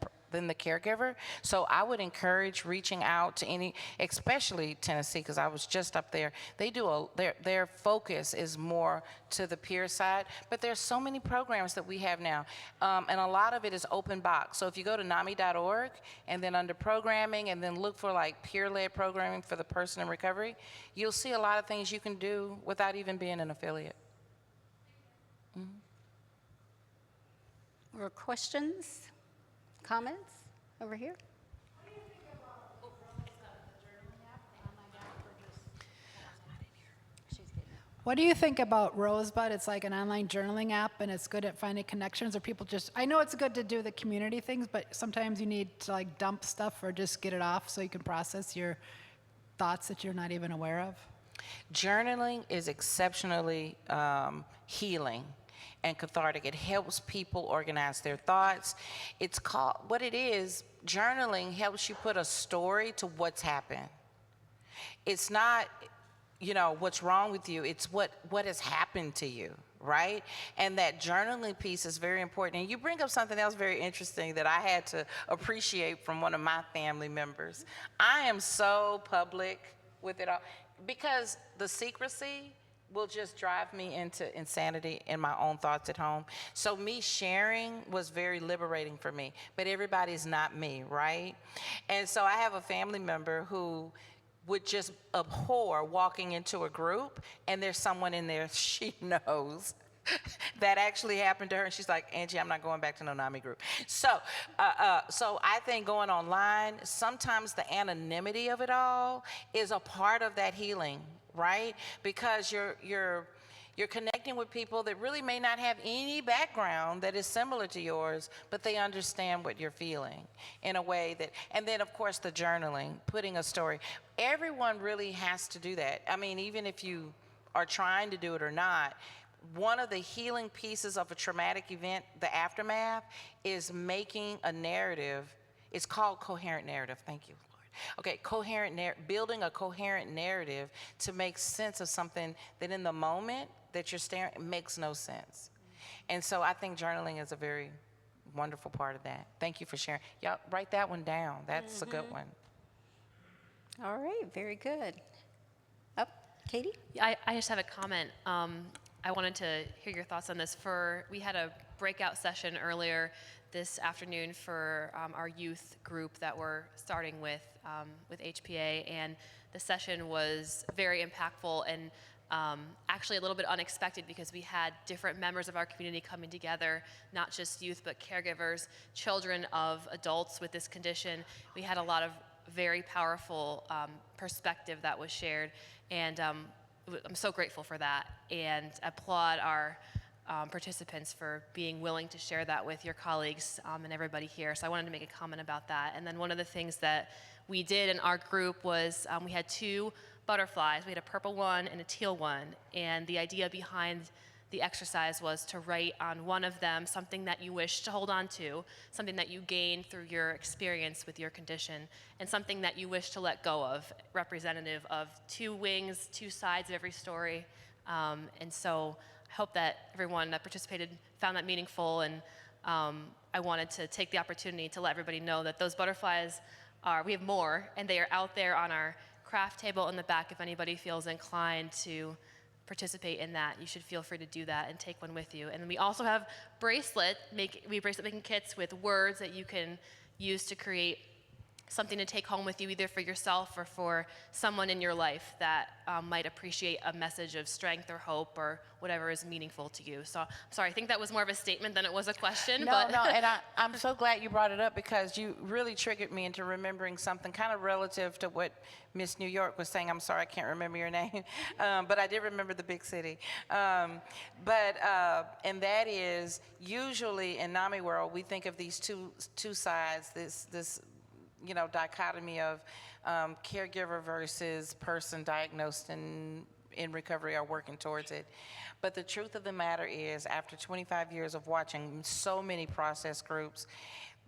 caregiver. So I would encourage reaching out to any, especially Tennessee, because I was just up there. They do their focus is more to the peer side, but there's so many programs that we have now, and a lot of it is open box. So if you go to NAMI.org and then under programming and then look for like peer-led programming for the person in recovery, you'll see a lot of things you can do without even being an affiliate. Or questions, comments over here? What do you think about Rosebud? It's like an online journaling app, and it's good at finding connections, or people just, I know it's good to do the community things, but sometimes you need to like dump stuff or just get it off so you can process your thoughts that you're not even aware of. Journaling is exceptionally healing and cathartic. It helps people organize their thoughts. It's called, what it is, journaling helps you put a story to what's happened. It's not, what's wrong with you, it's what has happened to you, right? And that journaling piece is very important. And you bring up something else very interesting that I had to appreciate from one of my family members. I am so public with it all because the secrecy will just drive me into insanity in my own thoughts at home. So me sharing was very liberating for me, but everybody's not me, right? And so I have a family member who would just abhor walking into a group and there's someone in there she knows that actually happened to her, and she's like, Angie, I'm not going back to no NAMI group. So I think going online, sometimes the anonymity of it all is a part of that healing, right? Because you're connecting with people that really may not have any background that is similar to yours, but they understand what you're feeling in a way that, and then of course the journaling, putting a story. Everyone really has to do that. I mean, even if you are trying to do it or not, one of the healing pieces of a traumatic event, the aftermath, is making a narrative. It's called coherent narrative. Thank you, Lord. Okay, building a coherent narrative to make sense of something that in the moment that you're staring, it makes no sense. And so I think journaling is a very wonderful part of that. Thank you for sharing. Y'all write that one down. That's a good one. All right, very good. Up, Katie? I just have a comment. I wanted to hear your thoughts on this. We had a breakout session earlier this afternoon for our youth group that we're starting with HPA, and the session was very impactful and actually a little bit unexpected because we had different members of our community coming together, not just youth, but caregivers, children of adults with this condition. We had a lot of very powerful perspective that was shared, and I'm so grateful for that, and applaud our participants for being willing to share that with your colleagues and everybody here. So I wanted to make a comment about that. And then one of the things that we did in our group was we had two butterflies. We had a purple one and a teal one, and the idea behind the exercise was to write on one of them something that you wish to hold on to, something that you gained through your experience with your condition, and something that you wish to let go of, representative of two wings, two sides of every story. And so I hope that everyone that participated found that meaningful, and I wanted to take the opportunity to let everybody know that those butterflies we have more, and they are out there on our craft table in the back. If anybody feels inclined to participate in that, you should feel free to do that and take one with you. And then we also have bracelet making kits with words that you can use to create something to take home with you, either for yourself or for someone in your life that might appreciate a message of strength or hope or whatever is meaningful to you. So I'm sorry, I think that was more of a statement than it was a question. No, and I'm so glad you brought it up because you really triggered me into remembering something kind of relative to what Miss New York was saying. I'm sorry, I can't remember your name, but I did remember the big city. And that is, usually in NAMI world, we think of these two sides, this dichotomy of caregiver versus person diagnosed and in recovery are working towards it. But the truth of the matter is, after 25 years of watching so many process groups,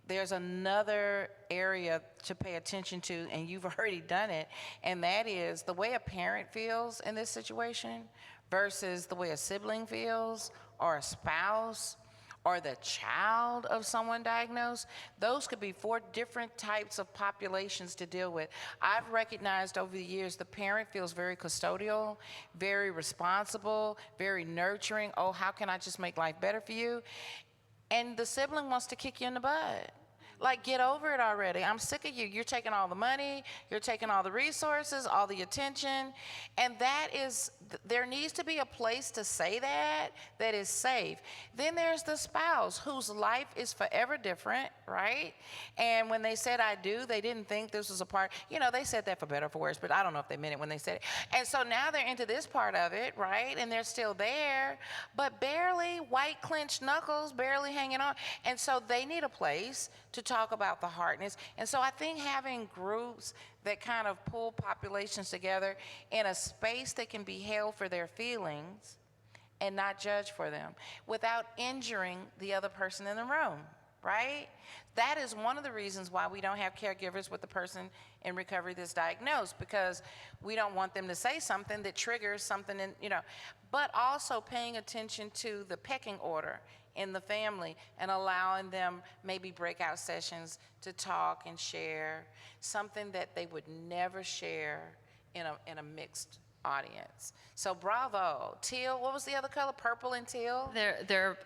there's another area to pay attention to, and you've already done it, and that is the way a parent feels in this situation versus the way a sibling feels, or a spouse, or the child of someone diagnosed. Those could be 4 different types of populations to deal with. I've recognized over the years the parent feels very custodial, very responsible, very nurturing. Oh, how can I just make life better for you? And the sibling wants to kick you in the butt. Like, get over it already. I'm sick of you. You're taking all the money, you're taking all the resources, all the attention. And that is, there needs to be a place to say that is safe. Then there's the spouse whose life is forever different, right? And when they said I do, they didn't think this was a part, they said that for better or for worse, but I don't know if they meant it when they said it. And so now they're into this part of it, right? And they're still there, but barely, white clenched knuckles, barely hanging on. And so they need a place to talk about the hardness. And so I think having groups that kind of pull populations together in a space that can be held for their feelings and not judge for them without injuring the other person in the room, right? That is one of the reasons why we don't have caregivers with the person in recovery that's diagnosed, because we don't want them to say something that triggers something but also paying attention to the pecking order in the family and allowing them maybe breakout sessions to talk and share something that they would never share in a mixed audience. So bravo. Teal, what was the other color? Purple and teal? They're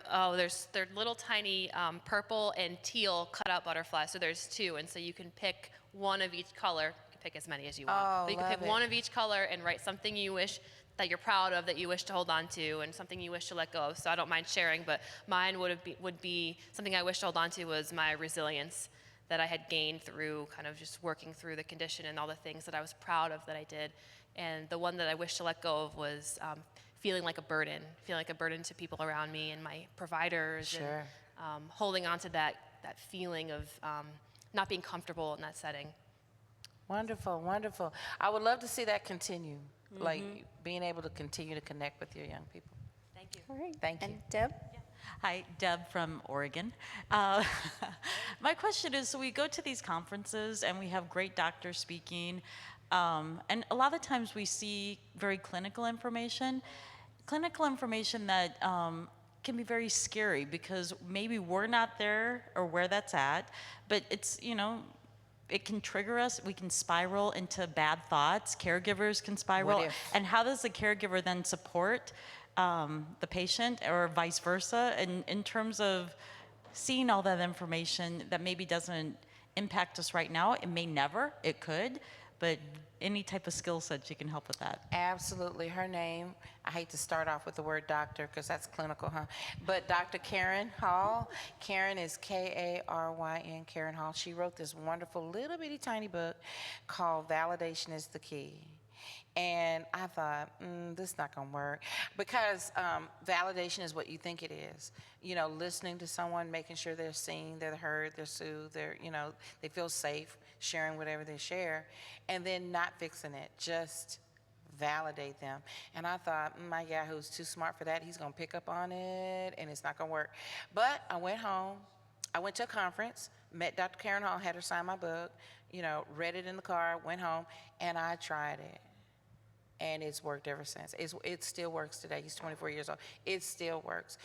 little tiny purple and teal cutout butterflies. So there's 2, and so you can pick one of each color. You can pick as many as you want. Oh, But you can love pick it. one of each color and write something you wish that you're proud of, that you wish to hold on to, and something you wish to let go of. So I don't mind sharing, but mine would be something I wish to hold on to was my resilience that I had gained through kind of just working through the condition and all the things that I was proud of that I did. And the one that I wish to let go of was feeling like a burden to people around me and my providers. Sure. And holding on to that feeling of not being comfortable in that setting. Wonderful, wonderful. I would love to see that continue, like being able to continue to connect with your young people. Thank you. All right. Thank you. And Deb? Hi, Deb from Oregon. My question is, so we go to these conferences and we have great doctors speaking, and a lot of times we see very clinical information that can be very scary because maybe we're not there or where that's at, but it's, it can trigger us. We can spiral into bad thoughts. Caregivers can spiral. What if? And how does the caregiver then support the patient or vice versa? And in terms of seeing all that information that maybe doesn't impact us right now, it could, but any type of skill sets you can help with that. Absolutely. Her name, I hate to start off with the word doctor because that's clinical, huh? But Dr. Karen Hall. Karen is Karyn, Karen Hall. She wrote this wonderful little bitty tiny book called Validation is the Key. And I thought, this is not going to work, because validation is what you think it is. Listening to someone, making sure they're seen, they're heard, they're soothed, they feel safe sharing whatever they share, and then not fixing it, just validate them. And I thought, my guy who's too smart for that, he's going to pick up on it, and it's not going to work. But I went home. I went to a conference, met Dr. Karen Hall, had her sign my book, read it in the car, went home, and I tried it. And it's worked ever since. It still works today. He's 24 years old. It still works.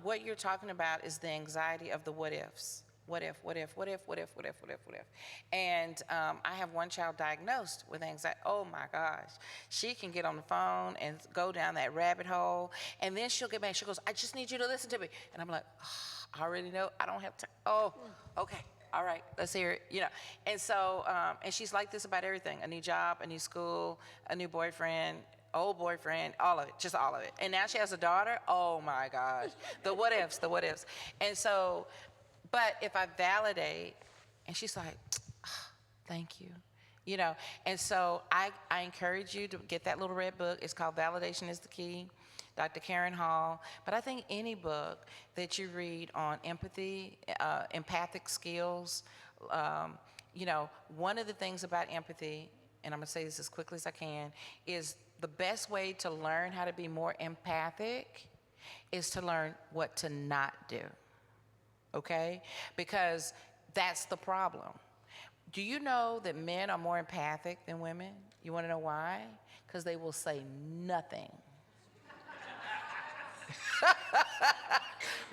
What you're talking about is the anxiety of the what ifs. What if? And I have one child diagnosed with anxiety. Oh my gosh. She can get on the phone and go down that rabbit hole. And then she'll get back. She goes, I just need you to listen to me. And I'm like, I already know. I don't have time. Oh, okay. All right, let's hear it, And so, and she's like this about everything: a new job, a new school, a new boyfriend, old boyfriend, all of it, just all of it. And now she has a daughter. Oh my gosh, the what ifs. And so, but if I validate, and she's like, thank you. And so I encourage you to get that little red book. It's called Validation is the Key, Dr. Karen Hall. But I think any book that you read on empathy, empathic skills, one of the things about empathy, and I'm gonna say this as quickly as I can, is the best way to learn how to be more empathic is to learn what to not do, okay? Because that's the problem. Do you know that men are more empathic than women? You want to know why? Because they will say nothing.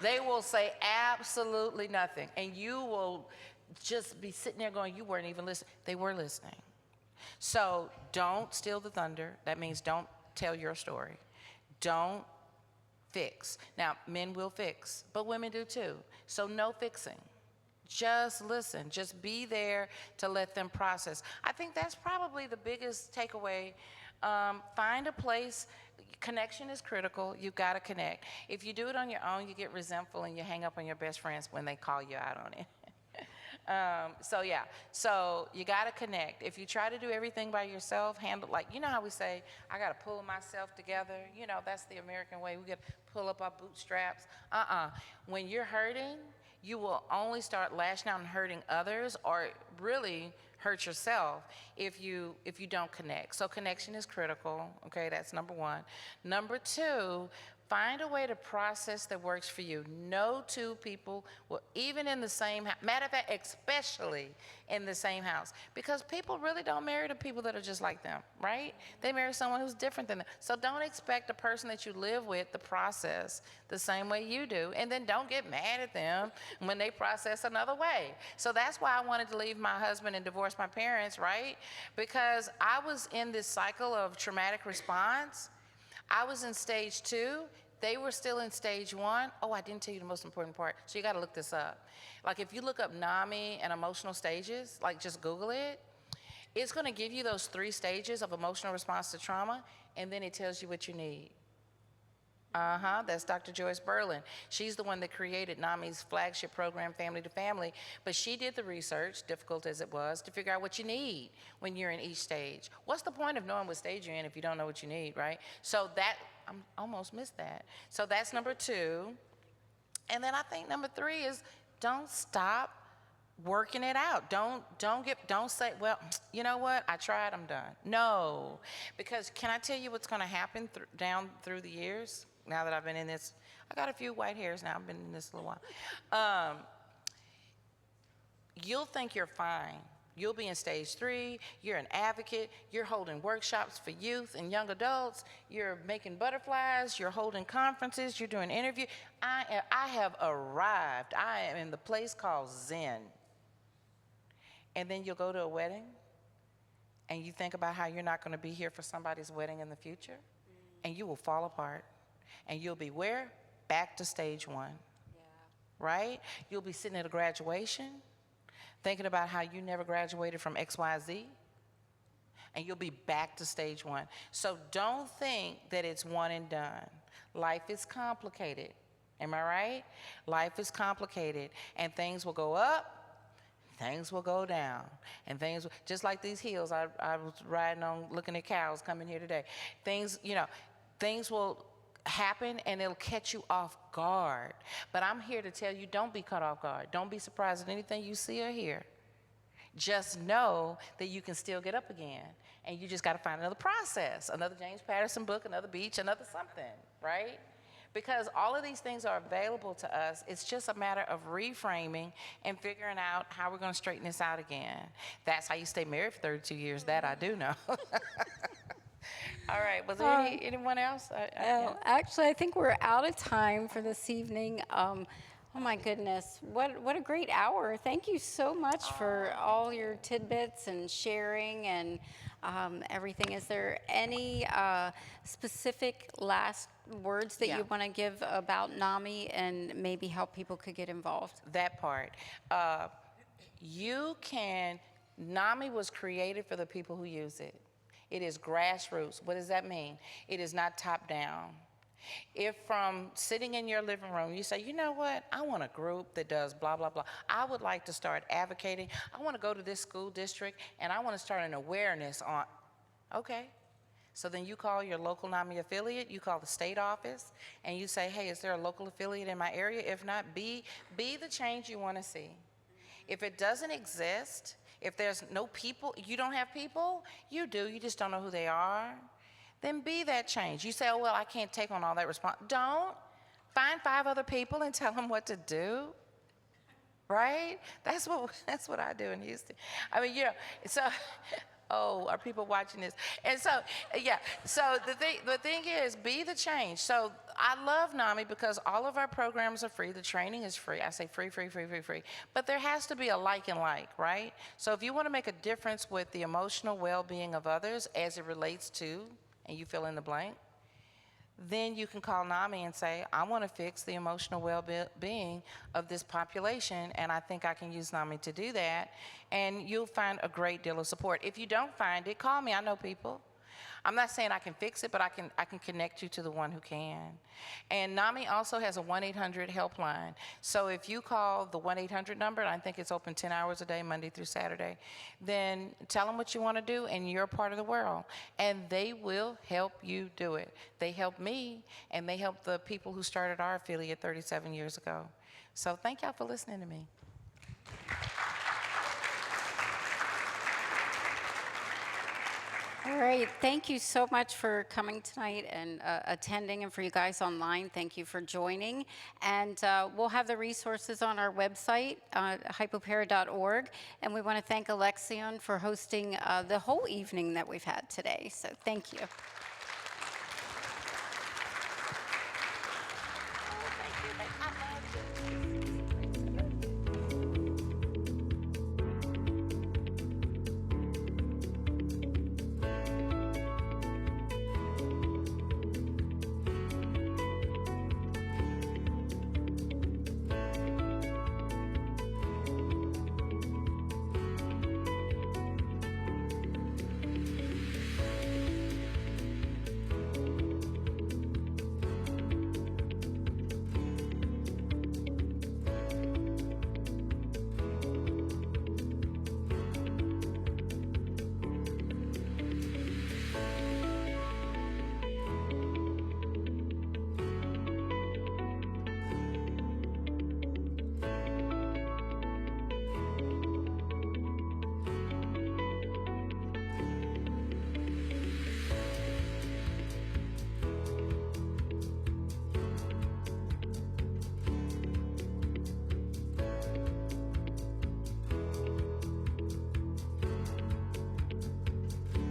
They will say absolutely nothing. And you will just be sitting there going, you weren't even listening. They were listening. So don't steal the thunder. That means don't tell your story. Don't fix. Now, men will fix, but women do too. So no fixing. Just listen. Just be there to let them process. I think that's probably the biggest takeaway. Find a place. Connection is critical. You've got to connect. If you do it on your own, you get resentful and you hang up on your best friends when they call you out on it. So you got to connect. If you try to do everything by yourself, handle, like, you know how we say, I got to pull myself together. You know, that's the American way. We got to pull up our bootstraps. When you're hurting, you will only start lashing out and hurting others, or really hurt yourself if you don't connect. So connection is critical. Okay, that's number one. Number two, find a way to process that works for you. No two people, well, even in the same house, matter of fact, especially in the same house, because people really don't marry the people that are just like them, right? They marry someone who's different than them. So don't expect the person that you live with to process the same way you do, and then don't get mad at them when they process another way. So that's why I wanted to leave my husband and divorce my parents, right? Because I was in this cycle of traumatic response. I was in stage 2. They were still in stage 1. Oh, I didn't tell you the most important part. So you got to look this up. Like if you look up NAMI and emotional stages, like just Google it, it's going to give you those 3 stages of emotional response to trauma, and then it tells you what you need. That's Dr. Joyce Berlin. She's the one that created NAMI's flagship program, Family to Family, but she did the research, difficult as it was, to figure out what you need when you're in each stage. What's the point of knowing what stage you're in if you don't know what you need, right? So that, I almost missed that. So that's number 2. And then I think number 3 is don't stop working it out. Don't say, well, you know what, I tried, I'm done. No, because can I tell you what's gonna happen down through the years? Now that I've been in this, I got a few white hairs now, I've been in this a little while. You'll think you're fine. You'll be in stage 3, you're an advocate, you're holding workshops for youth and young adults, you're making butterflies, you're holding conferences, you're doing interviews. I have arrived. I am in the place called Zen. And then you'll go to a wedding and you think about how you're not going to be here for somebody's wedding in the future, and you will fall apart. And you'll be where? Back to stage 1. Yeah. Right? You'll be sitting at a graduation thinking about how you never graduated from XYZ, and you'll be back to stage 1. So don't think that it's one and done. Life is complicated. Am I right? Life is complicated, and things will go up, things will go down, and things, just like these hills I was riding on, looking at cows coming here today. Things will happen and it'll catch you off guard. But I'm here to tell you, don't be caught off guard. Don't be surprised at anything you see or hear. Just know that you can still get up again, and you just got to find another process, another James Patterson book, another beach, another something, right? Because all of these things are available to us. It's just a matter of reframing and figuring out how we're going to straighten this out again. That's how you stay married for 32 years. That I do know. All right, was there anyone else? Actually, I think we're out of time for this evening. Oh my goodness, what a great hour. Thank you so much for all your tidbits and sharing and everything. Is there any specific last words that you want to give about NAMI and maybe how people could get involved? That part. NAMI was created for the people who use it. It is grassroots. What does that mean? It is not top down. If from sitting in your living room, you say, you know what, I want a group that does blah, blah, blah. I would like to start advocating. I want to go to this school district and I want to start an awareness on, okay. So then you call your local NAMI affiliate, you call the state office, and you say, hey, is there a local affiliate in my area? If not, be the change you want to see. If it doesn't exist, if there's no people, you don't have people, you do, you just don't know who they are, then be that change. You say, oh, well, I can't take on all that response. Don't. Find 5 other people and tell them what to do. Right? That's what I do in Houston. I mean, you know, so, oh, are people watching this? And so, yeah, so the thing is, be the change. So I love NAMI because all of our programs are free. The training is free. I say free, free, free, free, free. But there has to be a like and like, right? So if you want to make a difference with the emotional well-being of others as it relates to, and you fill in the blank, then you can call NAMI and say, I want to fix the emotional well-being of this population, and I think I can use NAMI to do that, and you'll find a great deal of support. If you don't find it, call me. I know people. I'm not saying I can fix it, but I can connect you to the one who can. And NAMI also has a 1-800 helpline. So if you call the 1-800 number, and I think it's open 10 hours a day, Monday through Saturday, then tell them what you want to do, and you're a part of the world. And they will help you do it. They helped me, and they helped the people who started our affiliate 37 years ago. So thank y'all for listening to me. All right, thank you so much for coming tonight and attending, and for you guys online, thank you for joining. And we'll have the resources on our website, hypopara.org, and we want to thank Alexion for hosting the whole evening that we've had today, so thank you. Oh, thank you. I love you.